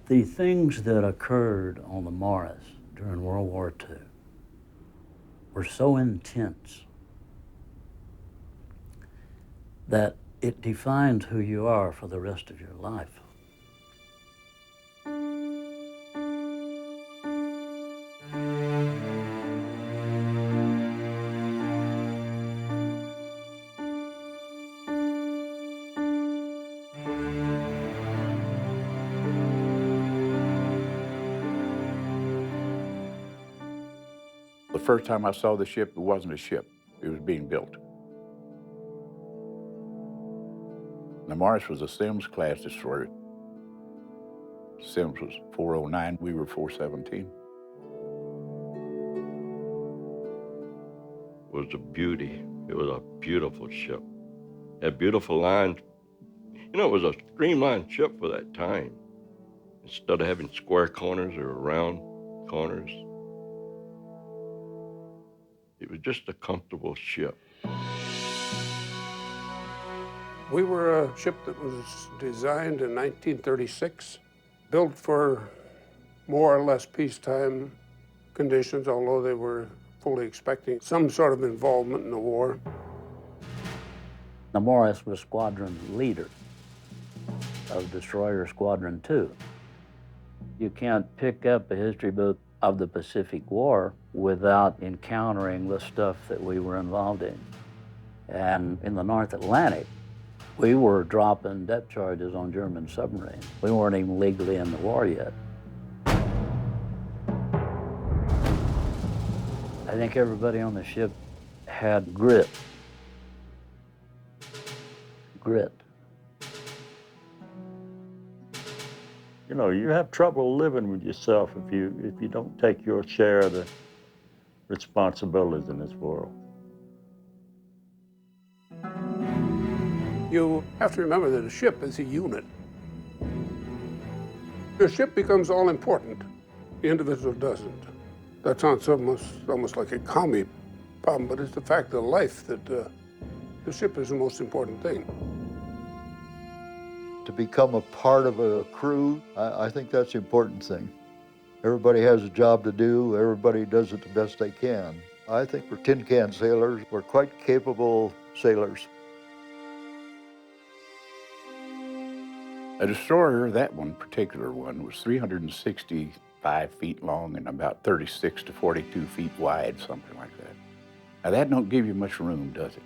The things that occurred on the Morris during World War II were so intense that it defines who you are for the rest of your life. The first time I saw the ship, it wasn't a ship. It was being built. The Morris was a Sims-class destroyer. Sims was 409, we were 417. It was a beauty. It was a beautiful ship. Had beautiful lines. You know, it was a streamlined ship for that time. Instead of having square corners or round corners, it was just a comfortable ship. We were a ship that was designed in 1936, built for more or less peacetime conditions, although they were fully expecting some sort of involvement in the war. The Morris was squadron leader of Destroyer Squadron 2. You can't pick up a history book of the Pacific War without encountering the stuff that we were involved in. And in the North Atlantic, we were dropping depth charges on German submarines. We weren't even legally in the war yet. I think everybody on the ship had grit. Grit. You know, you have trouble living with yourself if you don't take your share of the responsibilities in this world. You have to remember that a ship is a unit. The ship becomes all important. The individual doesn't. That sounds almost like a commie problem, but it's the fact of life that the ship is the most important thing. To become a part of a crew, I think that's the important thing. Everybody has a job to do. Everybody does it the best they can. I think for tin can sailors, we're quite capable sailors. A destroyer, that one particular one, was 365 feet long and about 36 to 42 feet wide, something like that. Now that don't give you much room, does it?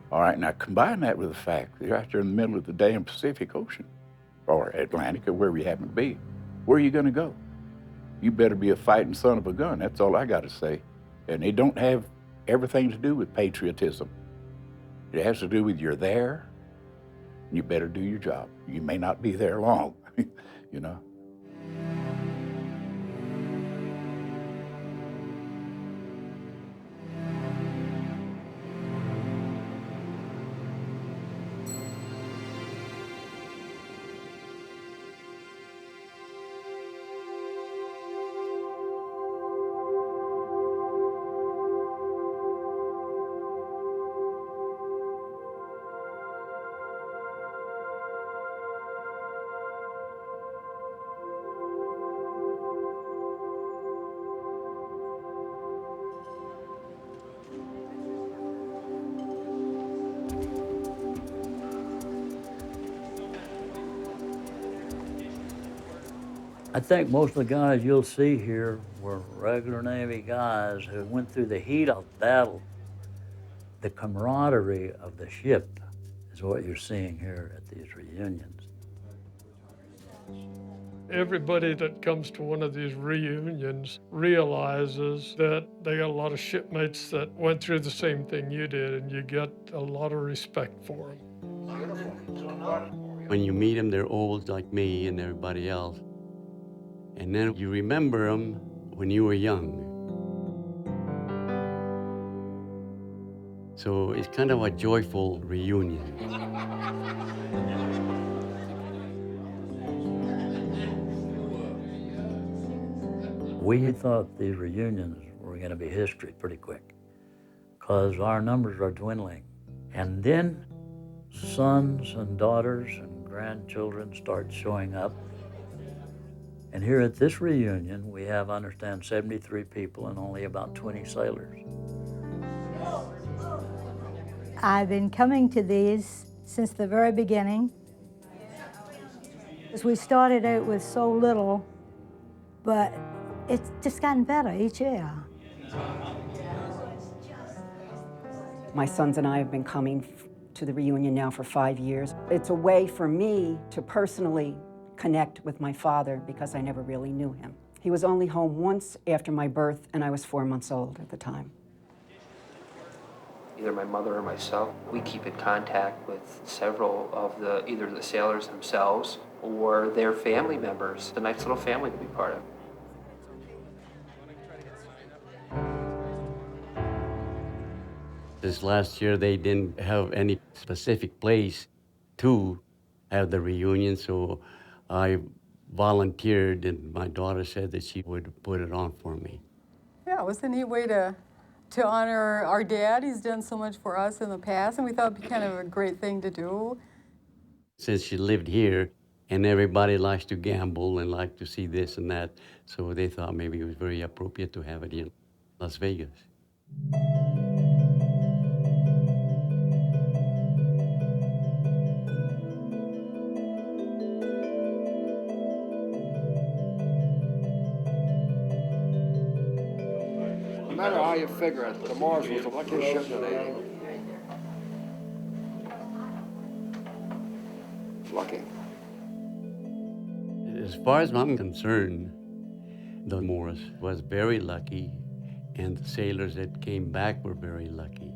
All right, now combine that with the fact that you're out there in the middle of the damn Pacific Ocean, or Atlantic, or wherever you happen to be. Where are you gonna go? You better be a fighting son of a gun, that's all I gotta say. And it don't have everything to do with patriotism. It has to do with you're there, and you better do your job. You may not be there long, you know? I think most of the guys you'll see here were regular Navy guys who went through the heat of battle. The camaraderie of the ship is what you're seeing here at these reunions. Everybody that comes to one of these reunions realizes that they got a lot of shipmates that went through the same thing you did, and you get a lot of respect for them. When you meet them, they're old like me and everybody else. And then you remember them when you were young. So it's kind of a joyful reunion. We thought these reunions were going to be history pretty quick because our numbers are dwindling. And then sons and daughters and grandchildren start showing up. And here at this reunion, we have, I understand, 73 people and only about 20 sailors. I've been coming to these since the very beginning. As we started out with so little, but it's just gotten better each year. My sons and I have been coming to the reunion now for 5 years. It's a way for me to personally connect with my father because I never really knew him. He was only home once after my birth, and I was 4 months old at the time. Either my mother or myself, we keep in contact with several of either the sailors themselves or their family members. It's a nice little family to be part of. This last year, they didn't have any specific place to have the reunion, so I volunteered, and my daughter said that she would put it on for me. Yeah, it was a neat way to honor our dad. He's done so much for us in the past, and we thought it'd be kind of a great thing to do. Since she lived here, and everybody likes to gamble and like to see this and that, so they thought maybe it was very appropriate to have it in Las Vegas. No matter how you figure it, the Morris was the luckiest ship today. Lucky. As far as I'm concerned, the Morris was very lucky, and the sailors that came back were very lucky.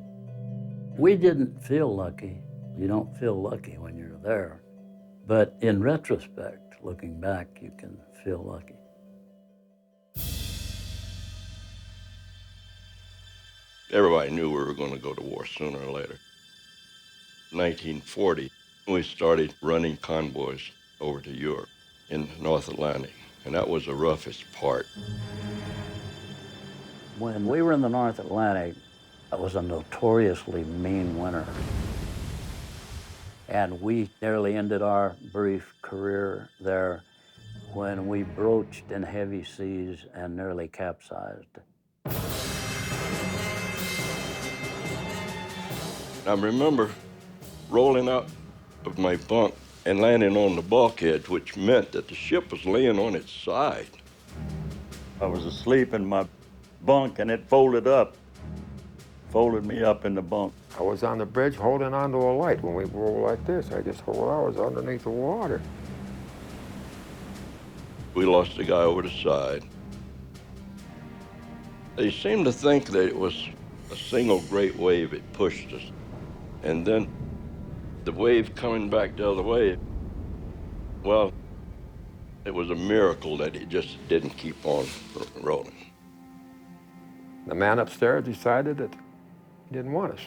We didn't feel lucky. You don't feel lucky when you're there. But in retrospect, looking back, you can feel lucky. Everybody knew we were going to go to war sooner or later. 1940, we started running convoys over to Europe in the North Atlantic, and that was the roughest part. When we were in the North Atlantic, it was a notoriously mean winter. And we nearly ended our brief career there when we broached in heavy seas and nearly capsized. I remember rolling out of my bunk and landing on the bulkhead, which meant that the ship was laying on its side. I was asleep in my bunk and it folded me up in the bunk. I was on the bridge holding onto a light when we rolled like this. I just thought, well, I was underneath the water. We lost the guy over the side. They seemed to think that it was a single great wave that pushed us. And then the wave coming back the other way, well, it was a miracle that it just didn't keep on rolling. The man upstairs decided that he didn't want us.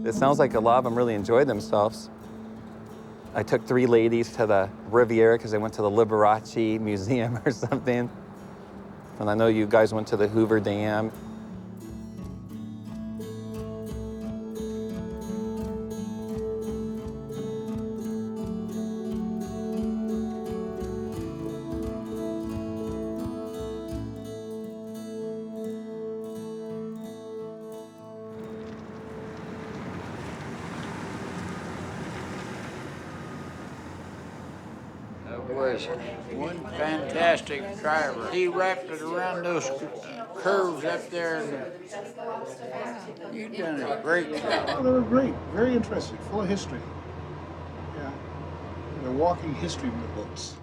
It sounds like a lot of them really enjoyed themselves. I took 3 ladies to the Riviera because they went to the Liberace Museum or something. And I know you guys went to the Hoover Dam. Was one fantastic driver. He wrapped it around those curves up there, and you done a great job. Oh, they were great, very interesting, full of history. Yeah, they're walking history books.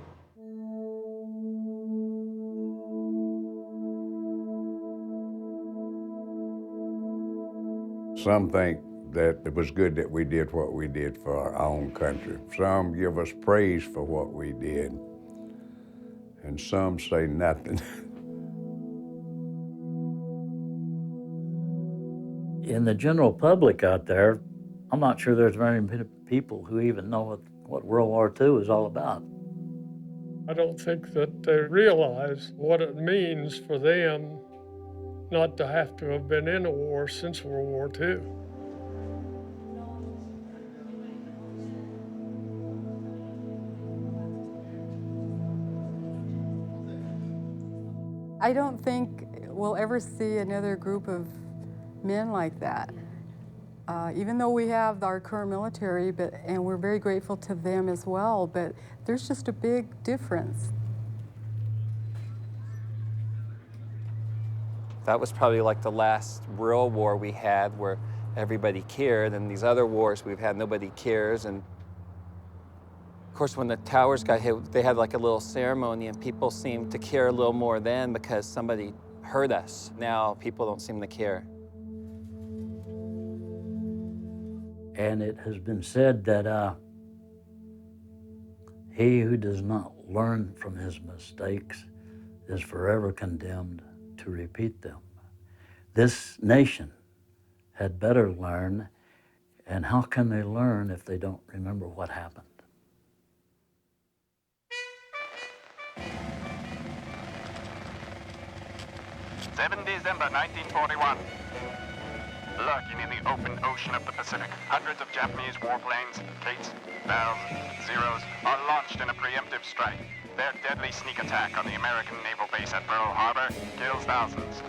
Some think that it was good that we did what we did for our own country. Some give us praise for what we did, and some say nothing. In the general public out there, I'm not sure there's very many people who even know what World War II is all about. I don't think that they realize what it means for them not to have to have been in a war since World War II. I don't think we'll ever see another group of men like that. Even though we have our current military, and we're very grateful to them as well, but there's just a big difference. That was probably like the last real war we had where everybody cared, and these other wars we've had, nobody cares. And of course, when the towers got hit, they had like a little ceremony, and people seemed to care a little more then because somebody hurt us. Now people don't seem to care. And it has been said that he who does not learn from his mistakes is forever condemned to repeat them. This nation had better learn, and how can they learn if they don't remember what happened? 7 December 1941. Lurking in the open ocean of the Pacific, hundreds of Japanese warplanes, Kates, Bells, Zeros, are launched in a preemptive strike. Their deadly sneak attack on the American naval base at Pearl Harbor kills thousands.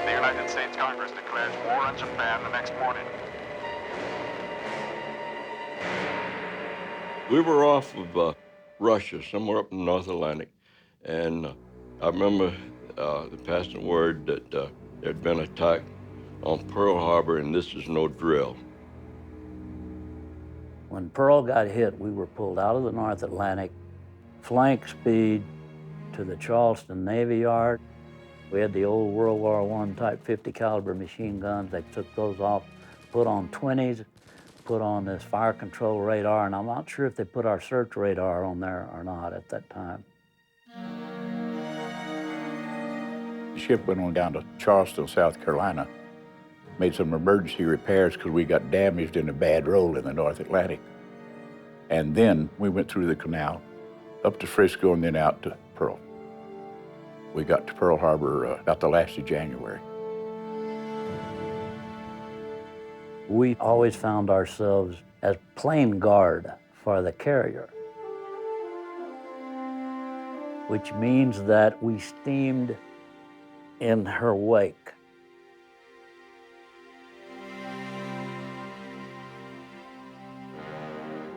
The United States Congress declares war on Japan the next morning. We were off of Russia, somewhere up in the North Atlantic, and I remember the passing word that there'd been an attack on Pearl Harbor, and this is no drill. When Pearl got hit, we were pulled out of the North Atlantic, flank speed to the Charleston Navy Yard. We had the old World War I type 50 caliber machine guns. They took those off, put on 20s, put on this fire control radar, and I'm not sure if they put our search radar on there or not at that time. The ship went on down to Charleston, South Carolina, made some emergency repairs because we got damaged in a bad roll in the North Atlantic. And then we went through the canal, up to Frisco, and then out to Pearl. We got to Pearl Harbor about the last of January. We always found ourselves as plane guard for the carrier, which means that we steamed in her wake.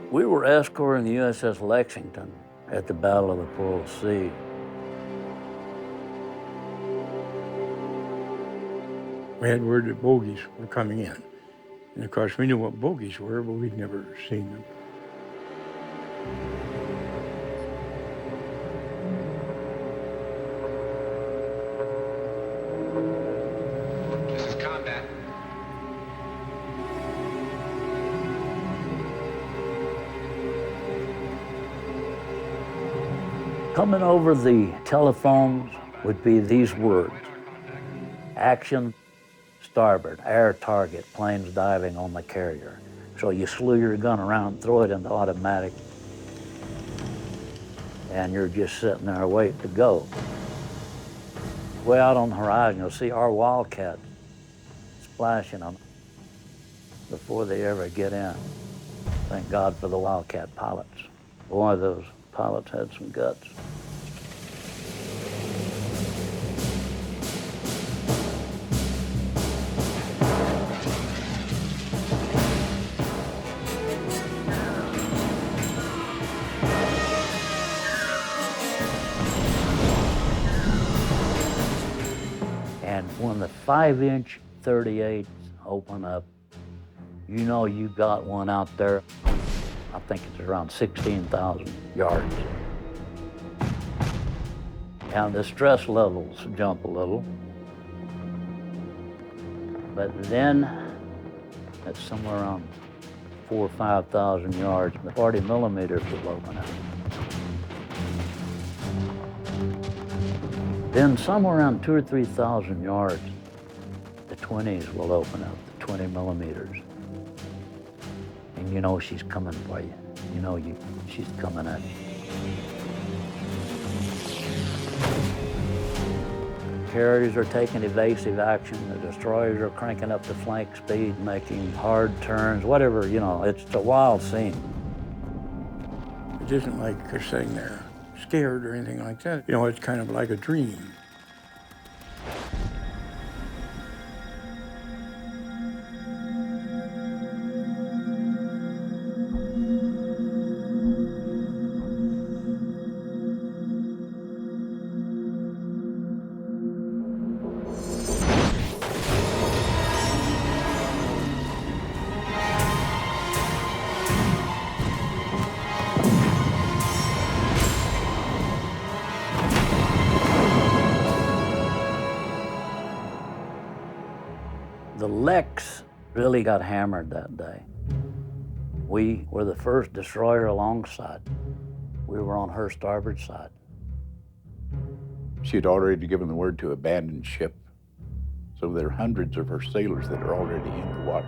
We were escorting the USS Lexington at the Battle of the Pearl Sea. We had word that bogies were coming in. And of course, we knew what bogies were, but we'd never seen them. This is combat. Coming over the telephones would be these words: action, starboard, air target, planes diving on the carrier. So you slew your gun around, throw it into automatic, and you're just sitting there waiting to go. Way out on the horizon, you'll see our Wildcats splashing them before they ever get in. Thank God for the Wildcat pilots. Boy, those pilots had some guts. And when the 5-inch 38s open up, you know you got one out there. I think it's around 16,000 yards. And the stress levels jump a little. But then it's somewhere around 4,000 or 5,000 yards. The 40 millimeters will open up. Then somewhere around 2,000 or 3,000 yards, The 20s will open up, the 20 millimeters. And you know she's coming for you. You know she's coming at you. Carriers are taking evasive action. The destroyers are cranking up the flank speed, making hard turns, whatever, you know, it's a wild scene. It isn't like they're sitting there scared or anything like that. You know, it's kind of like a dream. The Lex really got hammered that day. We were the first destroyer alongside. We were on her starboard side. She had already given the word to abandon ship. So there are hundreds of her sailors that are already in the water.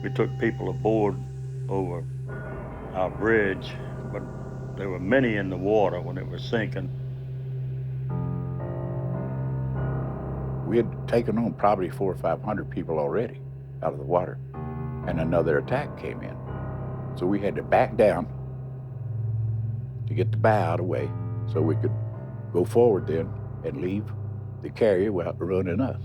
We took people aboard over our bridge, but there were many in the water when it was sinking. We had taken on probably 400 or 500 people already out of the water, and another attack came in. So we had to back down to get the bow out of the way so we could go forward then and leave the carrier without running us.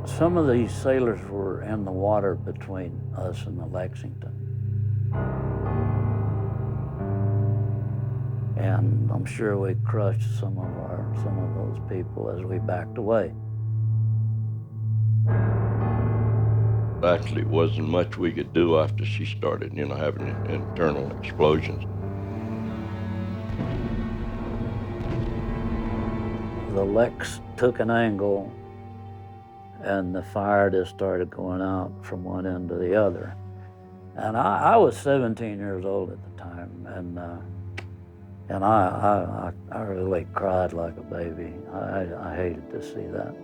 Some of these sailors were in the water between us and the Lexington. And I'm sure we crushed some of those people as we backed away. Actually, it wasn't much we could do after she started, you know, having internal explosions. The Lex took an angle and the fire just started going out from one end to the other. And I was 17 years old at the time, and I really cried like a baby. I hated to see that.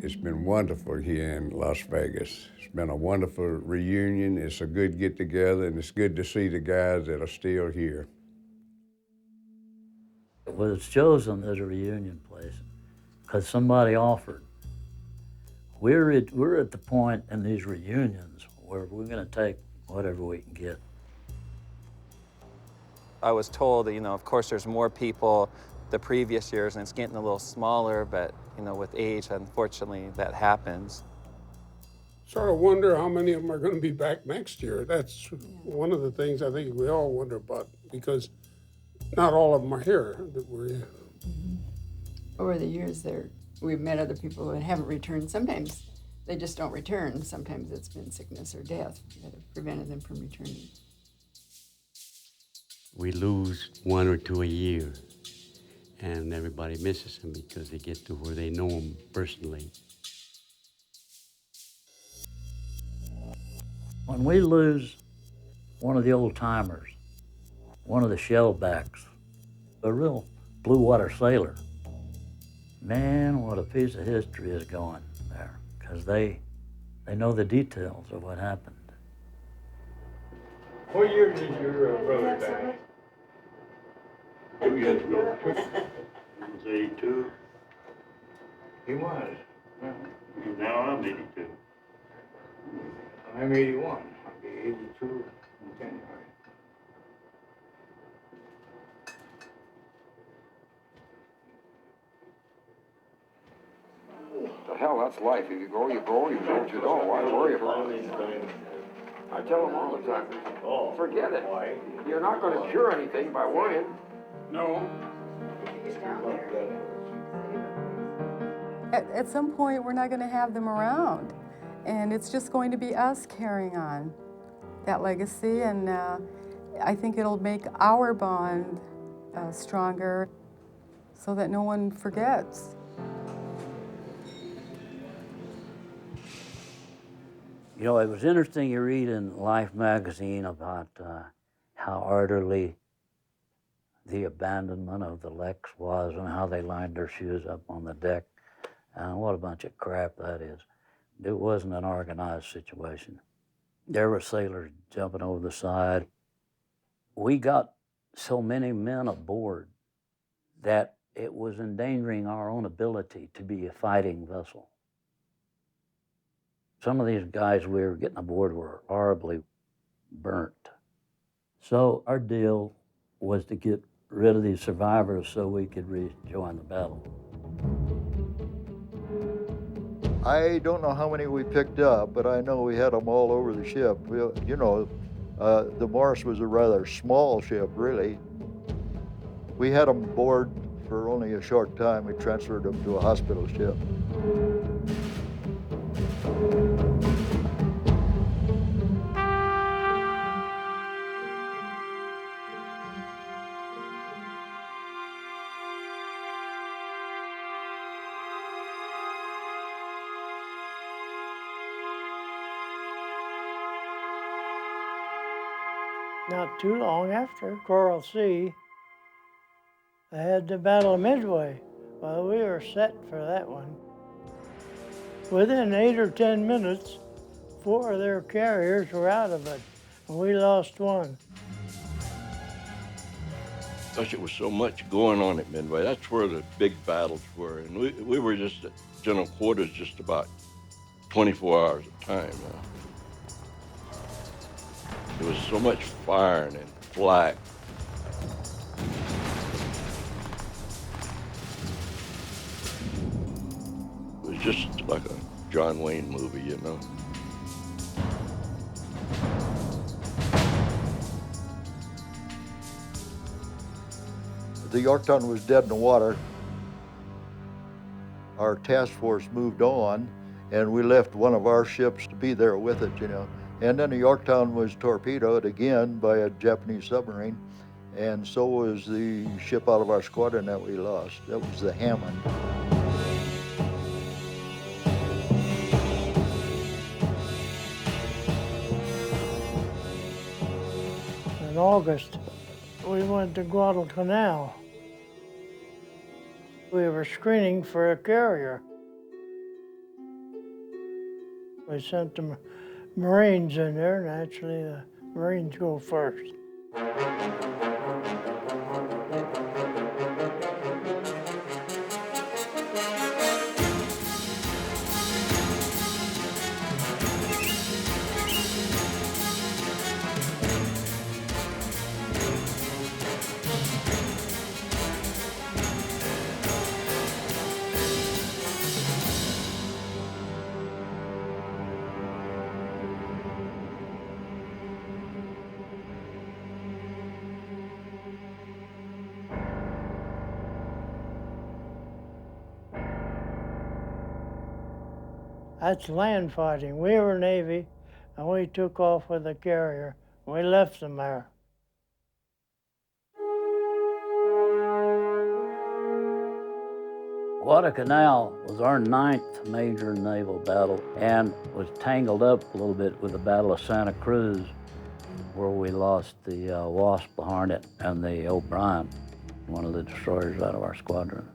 It's been wonderful here in Las Vegas. It's been a wonderful reunion. It's a good get-together, and it's good to see the guys that are still here. It was chosen as a reunion place because somebody offered. We're at the point in these reunions where we're going to take whatever we can get. I was told that, you know, of course there's more people the previous years and it's getting a little smaller, but, you know, with age, unfortunately, that happens. Sort of wonder how many of them are going to be back next year. That's one of the things I think we all wonder about, because not all of them are here that were here. Over the years we've met other people who haven't returned. Sometimes they just don't return. Sometimes it's been sickness or death that have prevented them from returning. We lose one or two a year, and everybody misses them because they get to where they know them personally. When we lose one of the old timers, one of the shellbacks, a real blue water sailor, man, what a piece of history is going there, because they know the details of what happened. What year did your brother die? 2 years ago. He was 82. He was. Well, now I'm 82. I'm 81. I'll be 82 in January. The hell, that's life. If you go, you go. You don't, you don't. Why worry about it? I tell them all the time, forget it. You're not going to cure anything by worrying. No. At some point, we're not going to have them around. And it's just going to be us carrying on that legacy. And I think it'll make our bond stronger so that no one forgets. You know, it was interesting you read in Life magazine about how orderly the abandonment of the Lex was and how they lined their shoes up on the deck. And what a bunch of crap that is. It wasn't an organized situation. There were sailors jumping over the side. We got so many men aboard that it was endangering our own ability to be a fighting vessel. Some of these guys we were getting aboard were horribly burnt. So our deal was to get rid of these survivors so we could rejoin the battle. I don't know how many we picked up, but I know we had them all over the ship. You know, the Morris was a rather small ship, really. We had them aboard for only a short time. We transferred them to a hospital ship. Not too long after Coral Sea, they had the Battle of Midway. Well, we were set for that one. Within 8 or 10 minutes, 4 of their carriers were out of it, and we lost one. Gosh, it was so much going on at Midway. That's where the big battles were. And we were just at general quarters just about 24 hours at a time. There was so much firing and flak. It was just like a John Wayne movie, you know. The Yorktown was dead in the water. Our task force moved on, and we left one of our ships to be there with it, you know. And then the Yorktown was torpedoed again by a Japanese submarine, and so was the ship out of our squadron that we lost. That was the Hammond. In August, we went to Guadalcanal. We were screening for a carrier. We sent the Marines in there, and actually the Marines go first. That's land fighting. We were Navy, and we took off with a carrier. We left them there. Guadalcanal was our 9th major naval battle and was tangled up a little bit with the Battle of Santa Cruz, where we lost the Wasp, the Hornet, and the O'Brien, one of the destroyers out of our squadron.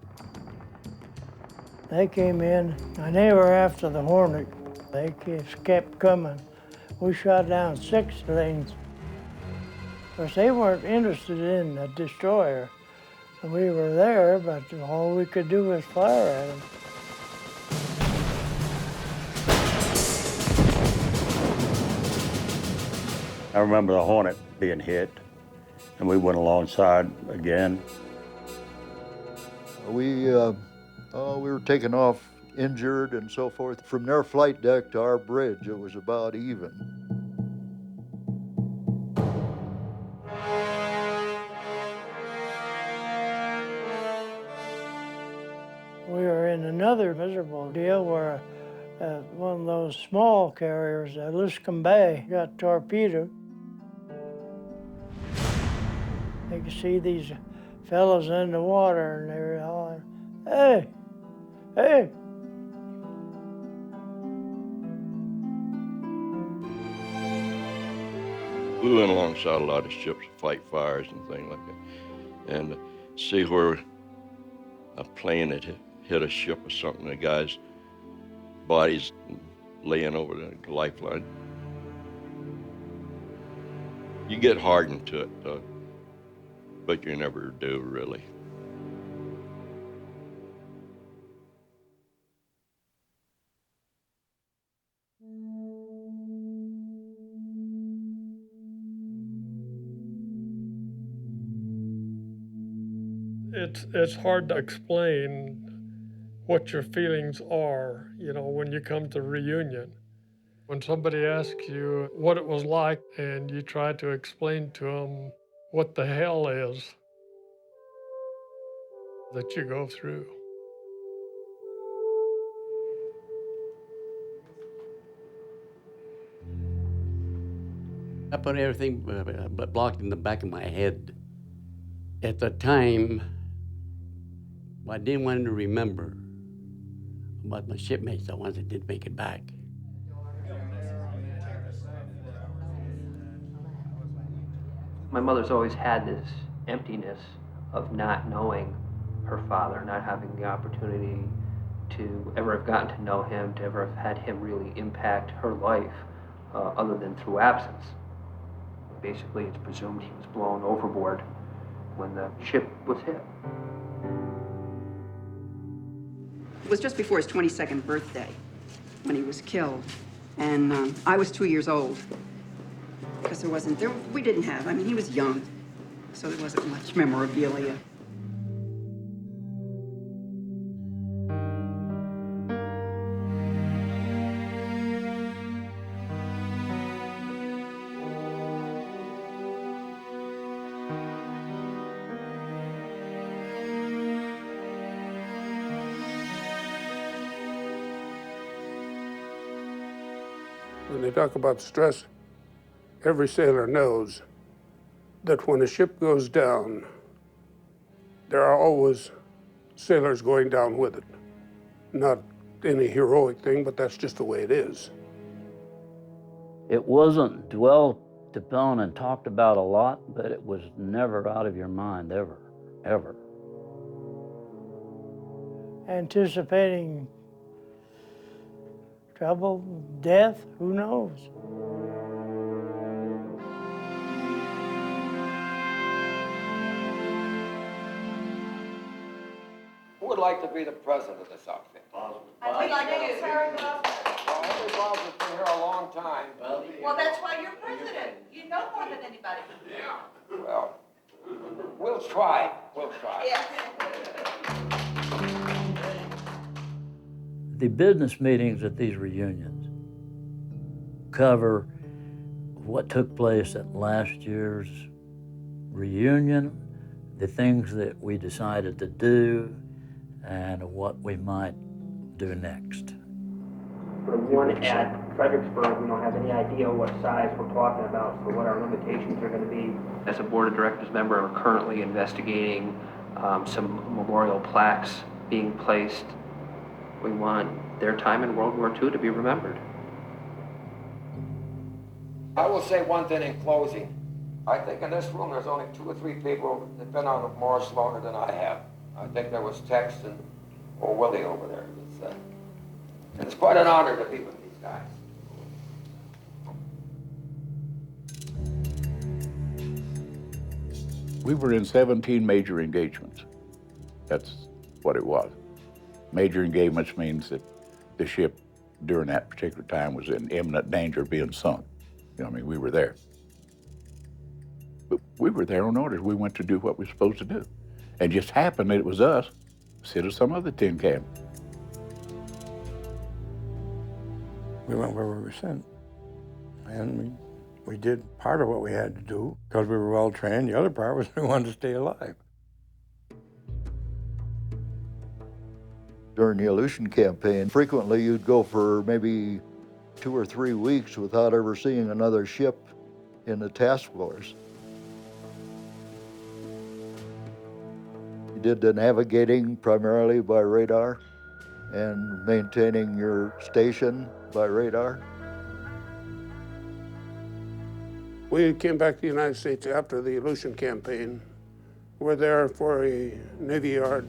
They came in, and they were after the Hornet. They just kept coming. We shot down 6 things. Of course, they weren't interested in the destroyer. We were there, but all we could do was fire at them. I remember the Hornet being hit, and we went alongside again. We were taken off injured and so forth. From their flight deck to our bridge, it was about even. We were in another miserable deal where one of those small carriers, Luscombe Bay, got torpedoed. You could see these fellows in the water and they were hollering, "Hey, hey!" We went alongside a lot of ships to fight fires and things like that. And see where a plane had hit a ship or something, the guy's body's laying over the lifeline. You get hardened to it, but you never do, really. It's hard to explain what your feelings are, when you come to reunion. When somebody asks you what it was like and you try to explain to them what the hell is that you go through. I put everything blocked in the back of my head. At the time, I didn't want to remember about my shipmates, the ones that did make it back. My mother's always had this emptiness of not knowing her father, not having the opportunity to ever have gotten to know him, to ever have had him really impact her life, other than through absence. Basically, it's presumed he was blown overboard when the ship was hit. It was just before his 22nd birthday when he was killed. And I was 2 years old because we didn't have, he was young, so there wasn't much memorabilia. When they talk about stress, every sailor knows that when a ship goes down, there are always sailors going down with it. Not any heroic thing, but that's just the way it is. It wasn't dwelt upon and talked about a lot, but it was never out of your mind, ever, ever. Anticipating trouble, death, who knows? Who would like to be the president of this outfit? I'd like to, sir. Well, everybody's been here a long time. Well, that's why you're president. You know more than anybody. Yeah. Well, we'll try. We'll try. Yeah. The business meetings at these reunions cover what took place at last year's reunion, the things that we decided to do, and what we might do next. For the one at Fredericksburg, we don't have any idea what size we're talking about, so what our limitations are going to be. As a board of directors member, we're currently investigating some memorial plaques being placed. We want their time in World War II to be remembered. I will say one thing in closing. I think in this room there's only 2 or 3 people that have been on the Morris longer than I have. I think there was Tex and old Willie over there. It's quite an honor to be with these guys. We were in 17 major engagements. That's what it was. Major engagements means that the ship during that particular time was in imminent danger of being sunk. We were there. But we were there on orders. We went to do what we were supposed to do. And just happened that it was us instead of some other tin can. We went where we were sent. And we did part of what we had to do because we were well trained. The other part was we wanted to stay alive. During the Aleutian campaign, frequently you'd go for maybe 2 or 3 weeks without ever seeing another ship in the task force. did the navigating primarily by radar and maintaining your station by radar. We came back to the United States after the Aleutian campaign. We're there for a Navy Yard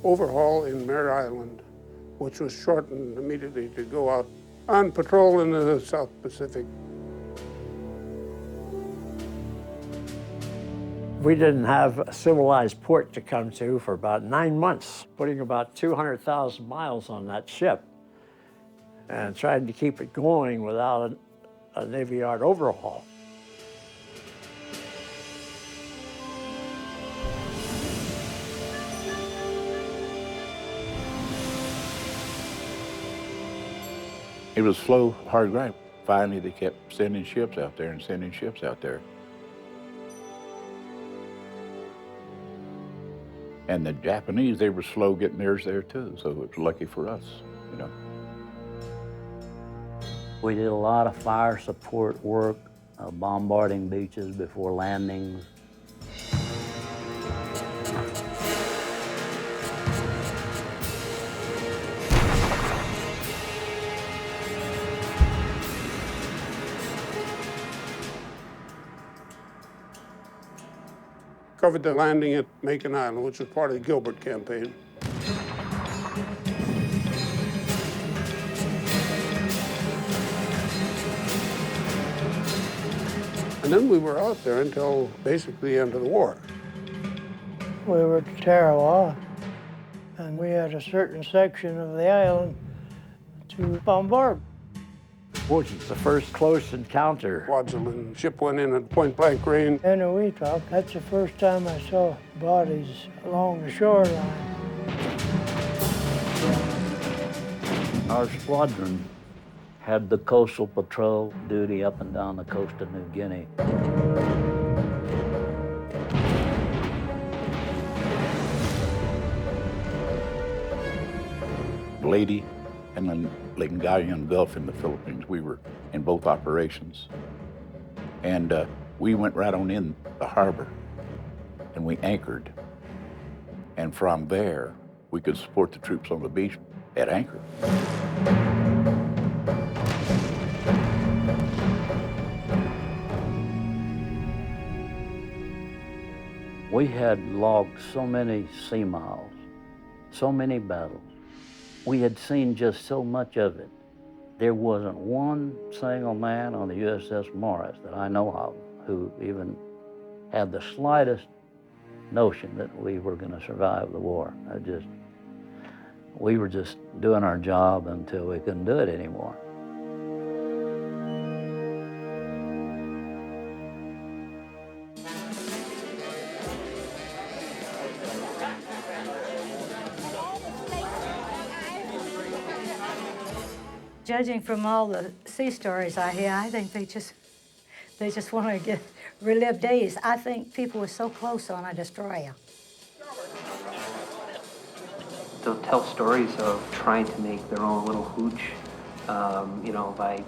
overhaul in Mare Island, which was shortened immediately to go out on patrol in the South Pacific. We didn't have a civilized port to come to for about 9 months, putting about 200,000 miles on that ship and trying to keep it going without a Navy Yard overhaul. It was slow, hard grind. Finally, they kept sending ships out there and sending ships out there. And the Japanese, they were slow getting theirs there too, so it was lucky for us, you know. We did a lot of fire support work, bombarding beaches before landings. Covered the landing at Macon Island, which was part of the Gilbert campaign. And then we were out there until basically the end of the war. We were at Tarawa, and we had a certain section of the island to bombard. Which is the first close encounter. Kwajalein ship went in at point blank range. And we talked. That's the first time I saw bodies along the shoreline. Our squadron had the coastal patrol duty up and down the coast of New Guinea. Lady and then Lingayen Gulf in the Philippines. We were in both operations. And we went right on in the harbor and we anchored. And from there, we could support the troops on the beach at anchor. We had logged so many sea miles, so many battles. We had seen just so much of it. There wasn't one single man on the USS Morris that I know of who even had the slightest notion that we were going to survive the war. We were just doing our job until we couldn't do it anymore. Judging from all the sea stories I hear, I think they just want to relive days. I think people were so close on a destroyer. They'll tell stories of trying to make their own little hooch, you know, by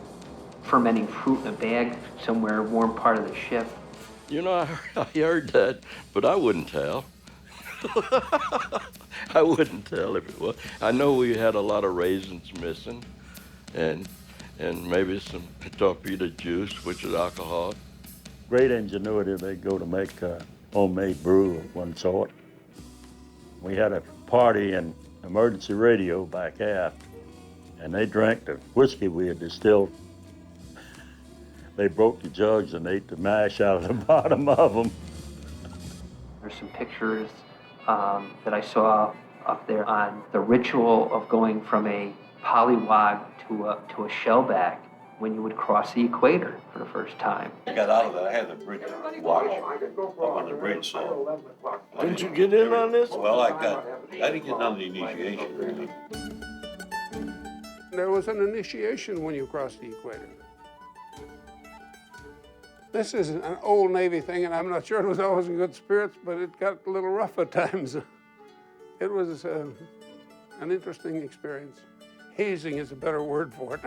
fermenting fruit in a bag somewhere, warm part of the ship. You know, I heard that, but I wouldn't tell. I wouldn't tell if it was. I know we had a lot of raisins missing, and maybe some torpedo juice, which is alcohol. Great ingenuity. They go to make homemade brew of one sort. We had a party in emergency radio back aft, and they drank the whiskey we had distilled. They broke the jugs and ate the mash out of the bottom of them. There's some pictures that I saw up there on the ritual of going from a polywog to a shellback when you would cross the equator for the first time. I got out of that. I had the bridge watch up on the bridge, so. Didn't you get in on this? Well, I didn't get on the initiation. There was an initiation when you crossed the equator. This is an old Navy thing, and I'm not sure it was always in good spirits, but it got a little rough at times. It was an interesting experience. Hazing is a better word for it.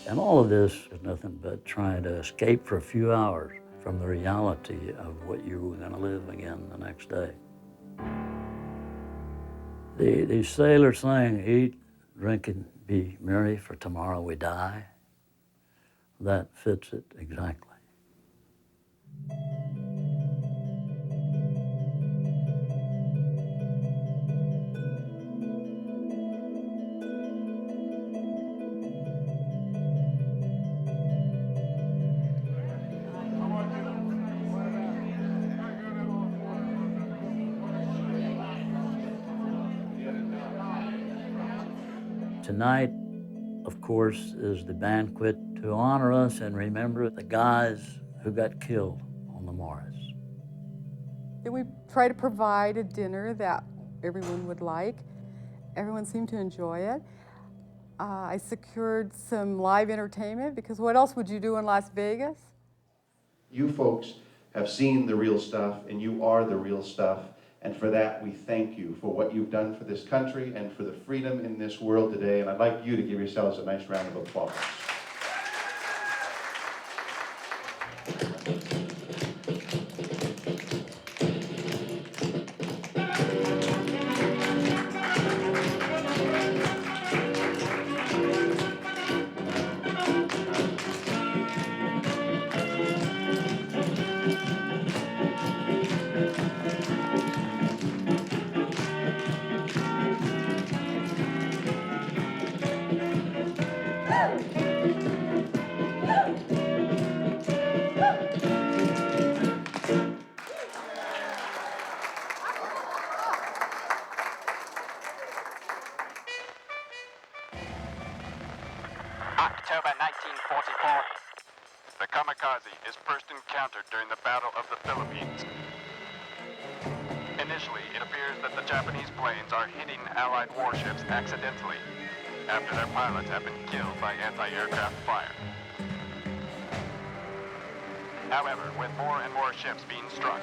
And all of this is nothing but trying to escape for a few hours from the reality of what you were going to live again the next day. These sailors saying, eat, drink, and be merry, for tomorrow we die, that fits it exactly. Tonight, of course, is the banquet to honor us and remember the guys who got killed on the Morris. Then we try to provide a dinner that everyone would like. Everyone seemed to enjoy it. I secured some live entertainment because what else would you do in Las Vegas? You folks have seen the real stuff and you are the real stuff. And for that, we thank you for what you've done for this country and for the freedom in this world today. And I'd like you to give yourselves a nice round of applause. October 1944. The Kamikaze is first encountered during the Battle of the Philippines. Initially, it appears that the Japanese planes are hitting Allied warships accidentally after their pilots have been killed by anti-aircraft fire. However, with more and more ships being struck,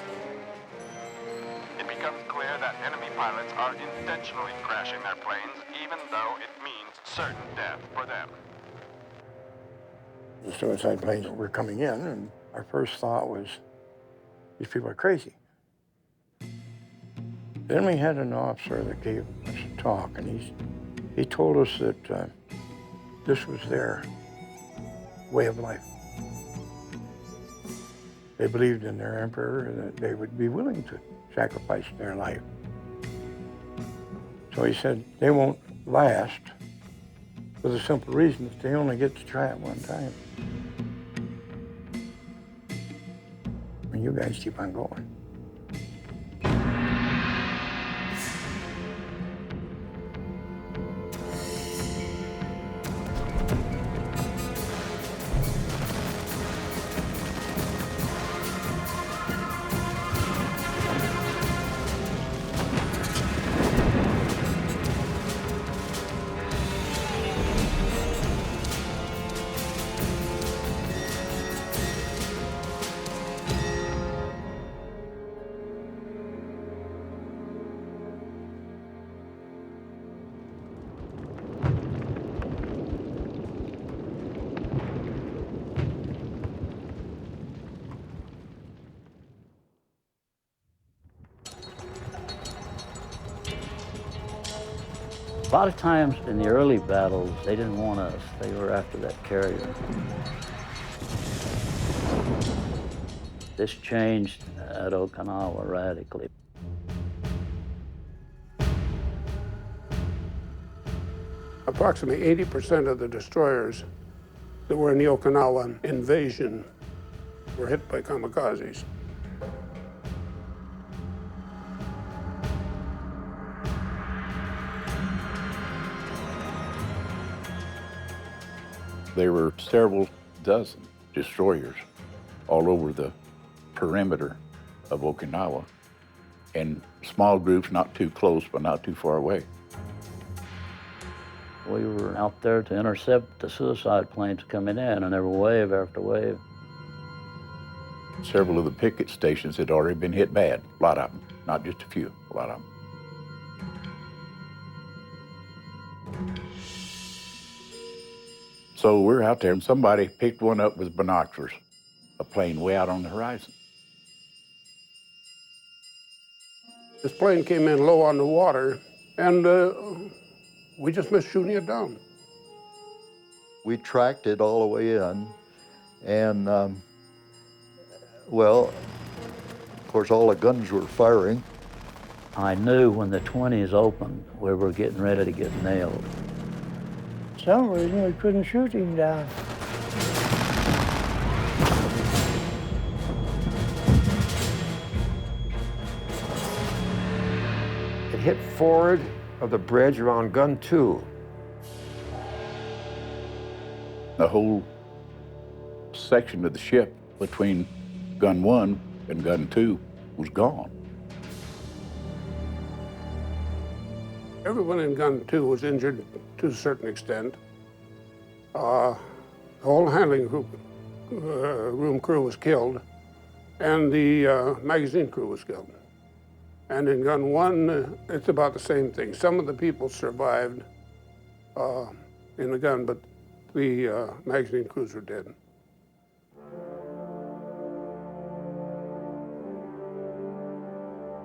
it becomes clear that enemy pilots are intentionally crashing their planes, even though it means certain death for them. The suicide planes were coming in, and our first thought was, these people are crazy. Then we had an officer that gave us a talk, and he told us that this was their way of life. They believed in their emperor and that they would be willing to sacrifice their life. So he said they won't last for the simple reason that they only get to try it one time. And you guys keep on going. A lot of times in the early battles, they didn't want us. They were after that carrier. This changed at Okinawa radically. Approximately 80% of the destroyers that were in the Okinawa invasion were hit by kamikazes. There were several dozen destroyers all over the perimeter of Okinawa, in small groups, not too close, but not too far away. We were out there to intercept the suicide planes coming in, and there were wave after wave. Several of the picket stations had already been hit bad, a lot of them, not just a few, a lot of them. So we're out there, and somebody picked one up with binoculars, a plane way out on the horizon. This plane came in low on the water, and we just missed shooting it down. We tracked it all the way in, and well, of course, all the guns were firing. I knew when the 20s opened, we were getting ready to get nailed. For some reason, we couldn't shoot him down. It hit forward of the bridge around gun 2. The whole section of the ship between gun 1 and gun 2 was gone. Everyone in gun 2 was injured to a certain extent. The whole handling room crew was killed, and the magazine crew was killed. And in gun 1, it's about the same thing. Some of the people survived in the gun, but the magazine crews were dead.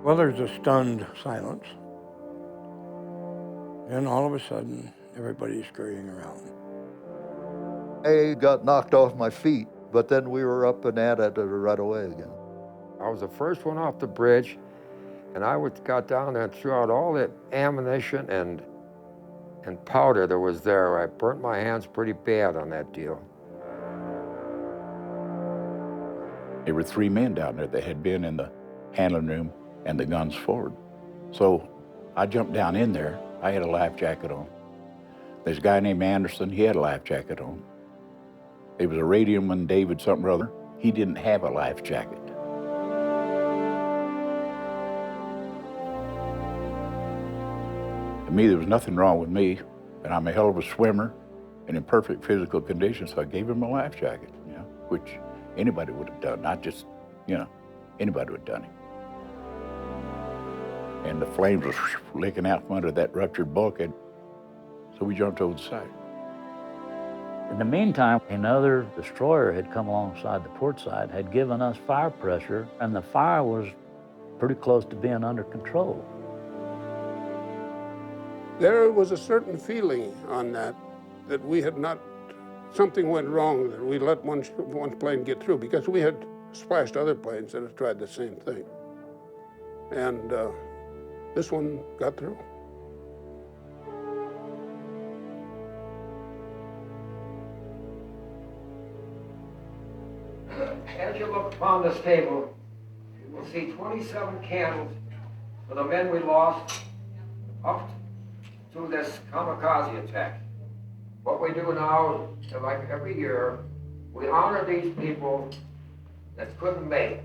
Well, there's a stunned silence. And all of a sudden, everybody's scurrying around. I got knocked off my feet, but then we were up and at it right away again. I was the first one off the bridge, and I got down there and threw out all the ammunition and powder that was there. I burnt my hands pretty bad on that deal. There were 3 men down there that had been in the handling room and the guns forward. So I jumped down in there. I had a life jacket on. There's a guy named Anderson, he had a life jacket on. There was a radioman, David something or other, he didn't have a life jacket. To me, there was nothing wrong with me, and I'm a hell of a swimmer and in perfect physical condition, so I gave him a life jacket, you know, which anybody would have done, not just, you know, anybody would have done it. And the flames were licking out from under that ruptured bulkhead, so we jumped over the side. In the meantime, another destroyer had come alongside the port side, had given us fire pressure, and the fire was pretty close to being under control. There was a certain feeling on that we had not, something went wrong, that we let one plane get through, because we had splashed other planes that had tried the same thing. And this one got through. As you look upon this table, you will see 27 candles for the men we lost up to this kamikaze attack. What we do now, like every year, we honor these people that couldn't make it.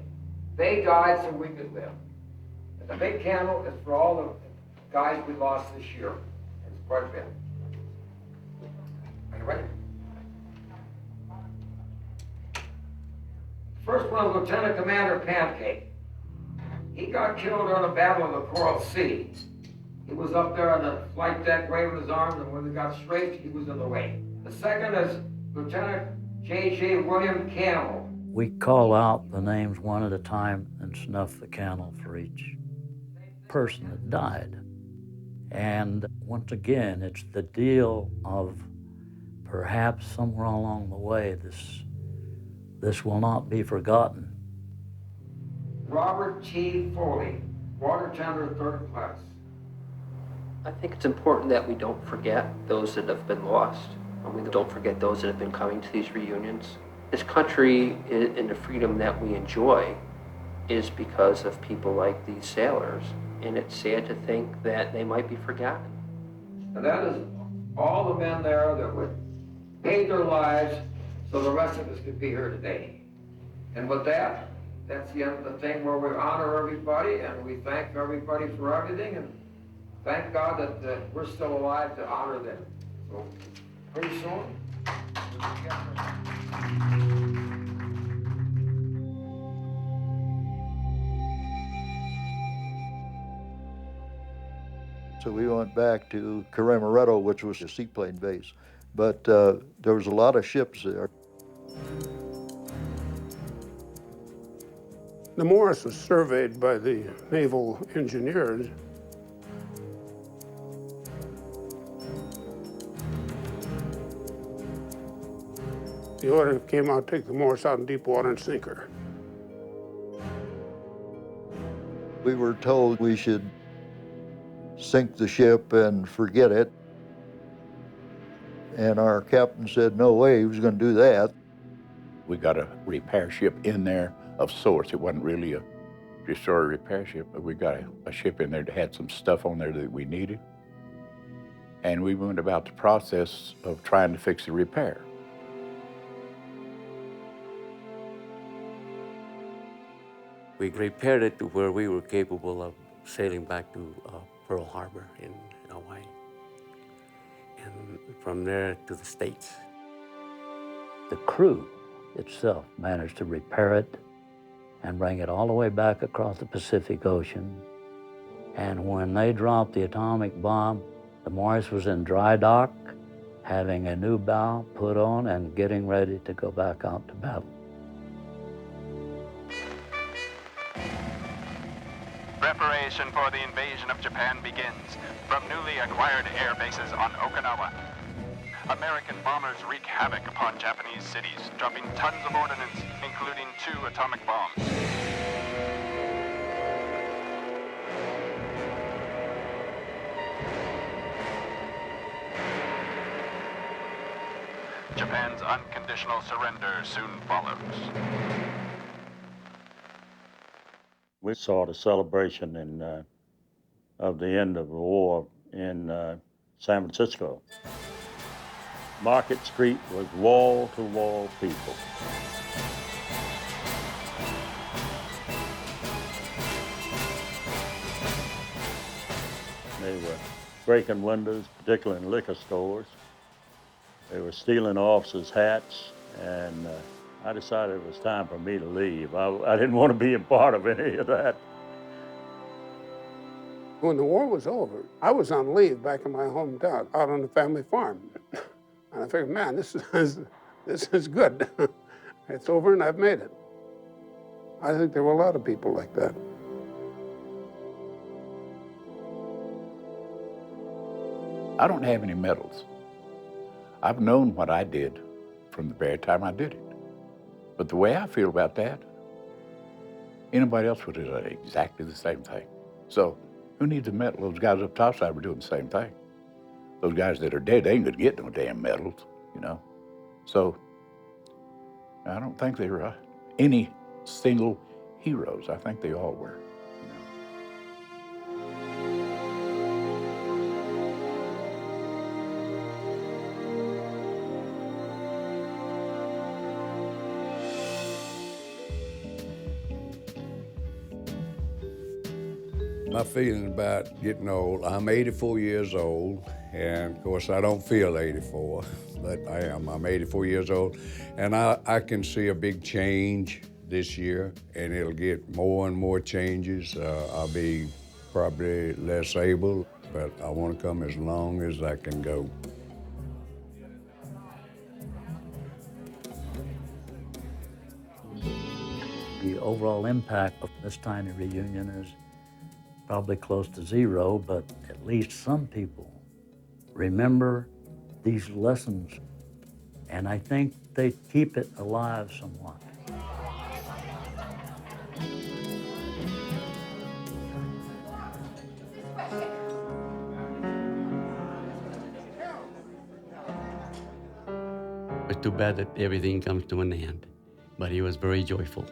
They died so we could live. And the big candle is for all the guys we lost this year. It's quite a bit. Are you ready? First one, Lieutenant Commander Pancake. He got killed on the Battle of the Coral Sea. He was up there on the flight deck waving his arms, and when we got strafed, he was in the way. The second is Lieutenant J.J. William Campbell. We call out the names one at a time and snuff the candle for each person that died. And once again, it's the deal of perhaps somewhere along the way, this will not be forgotten. Robert T. Foley, water tender, 3rd class. I think it's important that we don't forget those that have been lost, and we don't forget those that have been coming to these reunions. This country and the freedom that we enjoy is because of people like these sailors, and it's sad to think that they might be forgotten. And that is all the men there that would pay their lives so the rest of us could be here today. And with that, that's the end of the thing where we honor everybody and we thank everybody for everything, and thank God that we're still alive to honor them. So pretty soon, So we went back to Camaretto, which was a seaplane base. but there was a lot of ships there. The Morris was surveyed by the naval engineers. The order came out, take the Morris out in deep water and sink her. We were told we should sink the ship and forget it. And our captain said no way he was going to do that. We got a repair ship in there of sorts. It wasn't really a destroyer repair ship, but we got a ship in there that had some stuff on there that we needed. And we went about the process of trying to fix the repair. We repaired it to where we were capable of sailing back to Pearl Harbor in Hawaii. And from there to the States. The crew itself managed to repair it and bring it all the way back across the Pacific Ocean. And when they dropped the atomic bomb, the Morris was in dry dock, having a new bow put on and getting ready to go back out to battle. Preparation for the invasion of Japan begins from newly acquired air bases on Okinawa. American bombers wreak havoc upon Japanese cities, dropping tons of ordnance, including 2 atomic bombs. Japan's unconditional surrender soon follows. We saw the celebration of the end of the war in San Francisco. Market Street was wall-to-wall people. They were breaking windows, particularly in liquor stores. They were stealing officers' hats, and I decided it was time for me to leave. I didn't want to be a part of any of that. When the war was over, I was on leave back in my hometown, out on the family farm. And I figured, man, this is good. It's over and I've made it. I think there were a lot of people like that. I don't have any medals. I've known what I did from the very time I did it. But the way I feel about that, anybody else would have done exactly the same thing. So who needs a medal? Those guys up topside were doing the same thing. Those guys that are dead, they ain't gonna get no damn medals, you know? So I don't think they were any single heroes. I think they all were. My feeling about getting old, I'm 84 years old, and of course I don't feel 84, but I am. I'm 84 years old, and I can see a big change this year, and it'll get more and more changes. I'll be probably less able, but I want to come as long as I can go. The overall impact of this tiny reunion is probably close to zero, but at least some people remember these lessons, and I think they keep it alive somewhat. It's too bad that everything comes to an end, but he was very joyful.